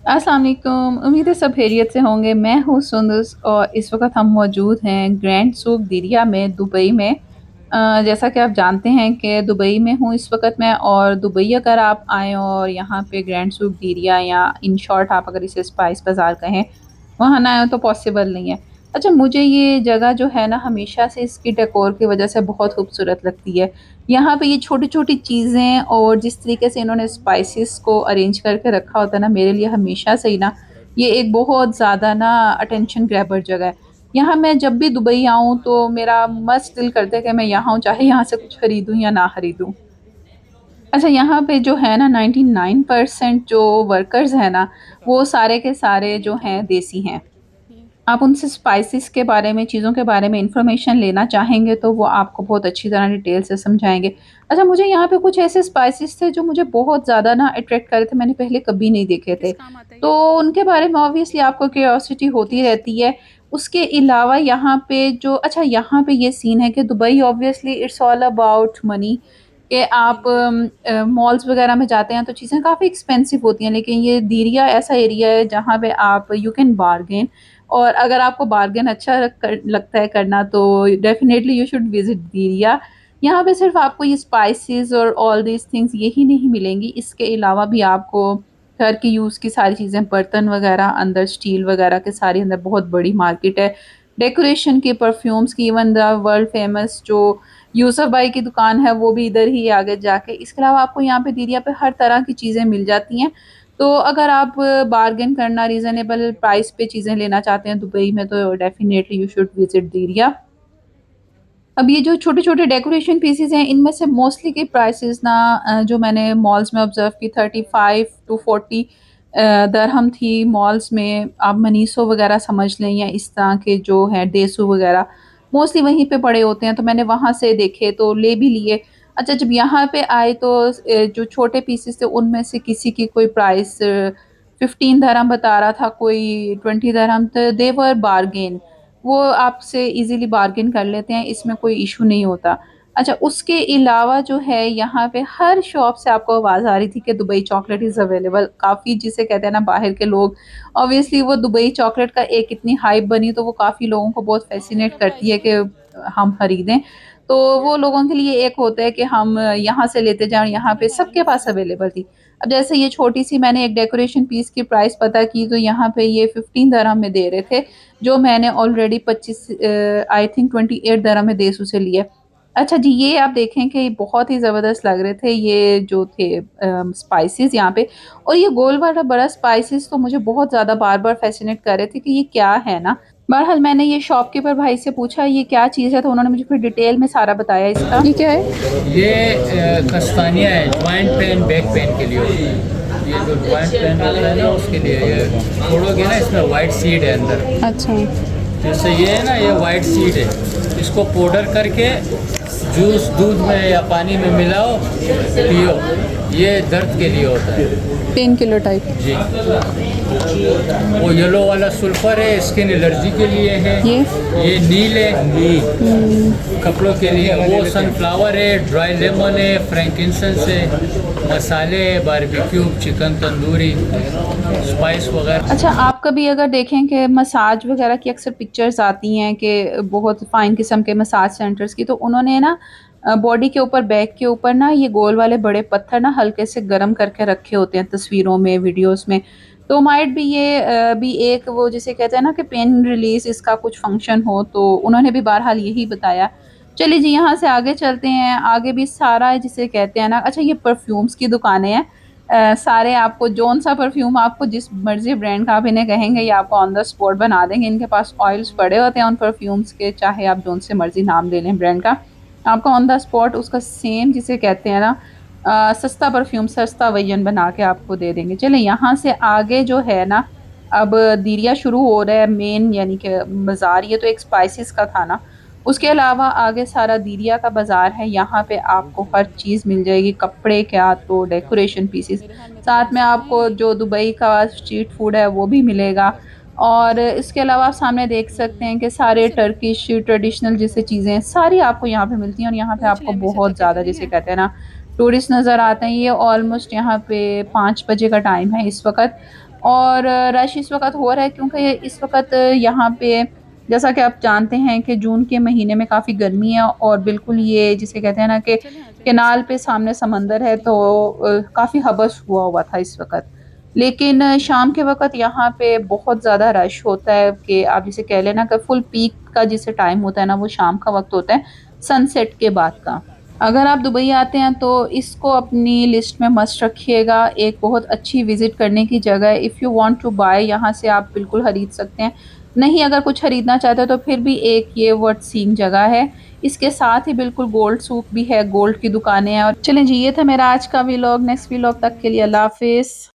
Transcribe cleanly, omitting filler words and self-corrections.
अस्सलाम वालेकुम। उम्मीद है सब खैरियत से होंगे। मैं हूँ सुंदस और इस वक्त हम मौजूद हैं ग्रैंड सूक दिरिया में, दुबई में। जैसा कि आप जानते हैं कि दुबई में हूँ इस वक्त मैं, और दुबई अगर आप आए और यहाँ पे ग्रैंड सूक दिरिया या इन शॉर्ट आप अगर इसे स्पाइस बाज़ार कहें, वहाँ ना आए तो पॉसिबल नहीं है। अच्छा, मुझे ये जगह जो है ना हमेशा से इसकी डेकोर की वजह से बहुत खूबसूरत लगती है। यहाँ पे ये छोटी-छोटी चीज़ें और जिस तरीके से इन्होंने स्पाइसेस को अरेंज करके रखा होता है ना, मेरे लिए हमेशा से ही ना ये एक बहुत ज़्यादा ना अटेंशन ग्रैबर जगह है। यहाँ मैं जब भी दुबई आऊँ तो मेरा मस्त दिल करता है कि मैं यहाँ हूँ, चाहे यहाँ से कुछ खरीदूँ या ना खरीदूँ। अच्छा, यहाँ पे जो है ना 99% जो वर्कर्स हैं ना, वो सारे के सारे जो हैं देसी हैं। आप उनसे स्पाइसेस के बारे में, चीज़ों के बारे में इन्फॉर्मेशन लेना चाहेंगे तो वो आपको बहुत अच्छी तरह डिटेल से समझाएँगे। अच्छा, मुझे यहाँ पे कुछ ऐसे स्पाइसेस थे जो मुझे बहुत ज़्यादा ना अट्रैक्ट कर रहे थे, मैंने पहले कभी नहीं देखे थे। किस काम आता है तो ये? उनके बारे में ऑब्वियसली आपको क्यूरियोसिटी होती रहती है। उसके अलावा यहाँ पे जो अच्छा यहाँ पे ये सीन है कि Dubai obviously it's all about money, कि आप जी। मॉल्स वगैरह में जाते हैं तो चीज़ें काफ़ी एक्सपेंसिव होती हैं, लेकिन ये दीरिया ऐसा एरिया है जहाँ पे आप यू कैन बार्गेन। और अगर आपको बार्गेन अच्छा लगता है करना तो डेफिनेटली यू शुड विजिट दीरिया। यहाँ पे सिर्फ आपको ये स्पाइसेस और ऑल दीज थिंग्स यही नहीं मिलेंगी, इसके अलावा भी आपको घर की यूज़ की सारी चीज़ें, बर्तन वगैरह, अंदर स्टील वगैरह के सारी अंदर बहुत बड़ी मार्केट है। डेकोरेशन की, परफ्यूम्स की, इवन द वर्ल्ड फेमस जो यूसुफ भाई की दुकान है वो भी इधर ही आगे जाके। इसके अलावा आपको यहाँ पे दीरिया पे हर तरह की चीज़ें मिल जाती हैं। तो अगर आप बार्गेन करना, रीज़नेबल प्राइस पे चीज़ें लेना चाहते हैं दुबई में तो डेफिनेटली यू शुड विजिट दीरिया। अब ये जो छोटे-छोटे डेकोरेशन पीसेस हैं इनमें से मोस्टली के प्राइसेस ना जो मैंने मॉल्स में ऑब्जर्व की 35 टू 40 दरहम थी मॉल्स में। आप मनीसो वगैरह समझ लें या इस तरह के जो हैं डेसो वगैरह, मोस्टली वहीं पे पड़े होते हैं, तो मैंने वहाँ से देखे तो ले भी लिए। अच्छा, जब यहाँ पे आए तो जो छोटे पीसेस थे उनमें से किसी की कोई प्राइस 15 दरहम बता रहा था, कोई 20 दरहम, तो दे वर बार्गेन। वो आपसे इज़िली बार्गेन कर लेते हैं, इसमें कोई इश्यू नहीं होता। अच्छा, उसके अलावा जो है यहाँ पे हर शॉप से आपको आवाज़ आ रही थी कि दुबई चॉकलेट इज़ अवेलेबल। काफ़ी जिसे कहते हैं ना बाहर के लोग, ऑब्वियसली वो दुबई चॉकलेट का एक इतनी हाइप बनी तो वो काफ़ी लोगों को बहुत फ़ैसिनेट क्या करती प्राइस है है? कि हम खरीदें। तो वो लोगों के लिए एक होता है कि हम यहाँ से लेते जाएँ, और यहाँ कितना पे पानी सबके है? पास अवेलेबल थी। अब जैसे ये छोटी-सी मैंने एक डेकोरेशन पीस की प्राइस पता की तो यहाँ पे ये 15 दिरहम में दे रहे थे, जो मैंने ऑलरेडी 25 आई थिंक 28 दिरहम में देसू से लिए। अच्छा जी, ये आप देखें कि बहुत ही ज़बरदस्त लग रहे थे ये जो थे स्पाइसेस यहाँ पे। और ये गोल वाला बड़ा स्पाइसेस तो मुझे बहुत ज़्यादा बार-बार फ़ैसिनेट कर रहे थे कि ये क्या है ना। बहरहाल मैंने ये शॉपकीपर भाई से पूछा ये क्या चीज़ है, तो उन्होंने मुझे फिर डिटेल में सारा बताया इसका। ये क्या है? ये कस्तानिया है, ज्वाइंट पेन बैक पेन के लिए होता है। ये जो ज्वाइंट पेन होता है ना उसके लिए ये छोड़ोगे ना, इसमें वाइट सीड है अंदर। अच्छा। जैसे ये है ना, ये वाइट सीड है, इसको पाउडर करके जूस दूध में या पानी में मिलाओ, पियो। ये दर्द के लिए होता है। Painkiller type. जी। वो येलो वाला सल्फर है, स्किन एलर्जी के लिए है। ये ये नील है, नील कपड़ों के लिए। वो सनफ्लावर है, ड्राई लेमन है, फ्रैंकिंसेंस है, मसाले है, बारबेक्यू, चिकन तंदूरी, स्पाइस वगैरह। अच्छा, आप कभी अगर देखें कि मसाज वगैरह की अक्सर पिक्चर्स आती हैं कि बहुत फ़ाइन किस्म के मसाज सेंटर्स की, तो उन्होंने ना बॉडी के ऊपर, बैक के ऊपर ना ये गोल वाले बड़े पत्थर ना हल्के से गर्म करके रखे होते हैं तस्वीरों में, वीडियोस में। तो माइट भी ये भी एक वो जिसे कहते हैं ना कि पेन रिलीज़ इसका कुछ फंक्शन हो, तो उन्होंने भी बहरहाल यही बताया। चलिए जी, यहाँ से आगे चलते हैं। आगे भी सारा जिसे कहते हैं ना, अच्छा ये परफ्यूम्स की दुकानें हैं। सारे आपको जौन-सा परफ्यूम आपको जिस मर्ज़ी ब्रांड का आप इन्हें कहेंगे ये आपको ऑन द स्पॉट बना देंगे। इनके पास ऑयल्स पड़े होते हैं उन परफ्यूम्स के, चाहे आप जौन से मर्ज़ी नाम ले लें ब्रांड का। आपको ऑन द स्पॉट उसका सेम जिसे कहते हैं ना सस्ता परफ्यूम, सस्ता वर्ज़न बना के आपको दे देंगे। चलें यहाँ से आगे जो है ना, अब दीरिया शुरू हो रहा है मेन, यानी कि बाज़ार। ये तो एक स्पाइसेस का था ना। उसके अलावा आगे सारा दीरिया का बाज़ार है, यहाँ पे आपको हर चीज़ मिल जाएगी, कपड़े क्या तो डेकोरेशन पीसेस, मेरे ख्याल में तो साथ में पैसे आपको हैं। जो दुबई का स्ट्रीट फूड है वो भी मिलेगा। और इसके अलावा आप सामने देख सकते हैं कि सारे कैसे भाई? टर्किश ट्रेडिशनल जैसे चीज़ें सारी आपको यहाँ पे मिलती हैं, और यहाँ पे पूछ आपको ले, मेरे से बहुत धक्के तो ज़्यादा नहीं जिसे है? कहते हैं ना टूरिस्ट नज़र आते हैं। ये ऑलमोस्ट यहाँ पे 5 बजे का टाइम है इस वक्त। और रश इस वक़्त हो रहा है क्योंकि इस वक़्त यहाँ पे जैसा कि आप जानते हैं कि जून के महीने में काफ़ी गर्मी है और बिल्कुल ये जिसे कहते हैं ना कि कैनाल पे सामने समंदर है तो काफ़ी हबस हुआ था इस वक़्त। लेकिन शाम के वक़्त यहाँ पे बहुत ज़्यादा रश होता है कि आप जिसे कह लें ना कि फुल पीक का जिसे टाइम होता है ना वो शाम का वक़्त होता है, सनसेट के बाद का। अगर आप दुबई आते हैं तो इसको अपनी लिस्ट में मस्ट रखिएगा। एक बहुत अच्छी विज़िट करने की जगह है। If you want to buy यहाँ से आप बिल्कुल खरीद सकते हैं। नहीं अगर कुछ खरीदना चाहते हो तो फिर भी एक ये वर्थ सीइंग जगह है। इसके साथ ही बिल्कुल गोल्ड सूक भी है, गोल्ड की दुकानें हैं और चलें जी ये था मेरा आज का व्लॉग। नेक्स्ट व्लॉग तक के लिए अल्लाह हाफ़िज़।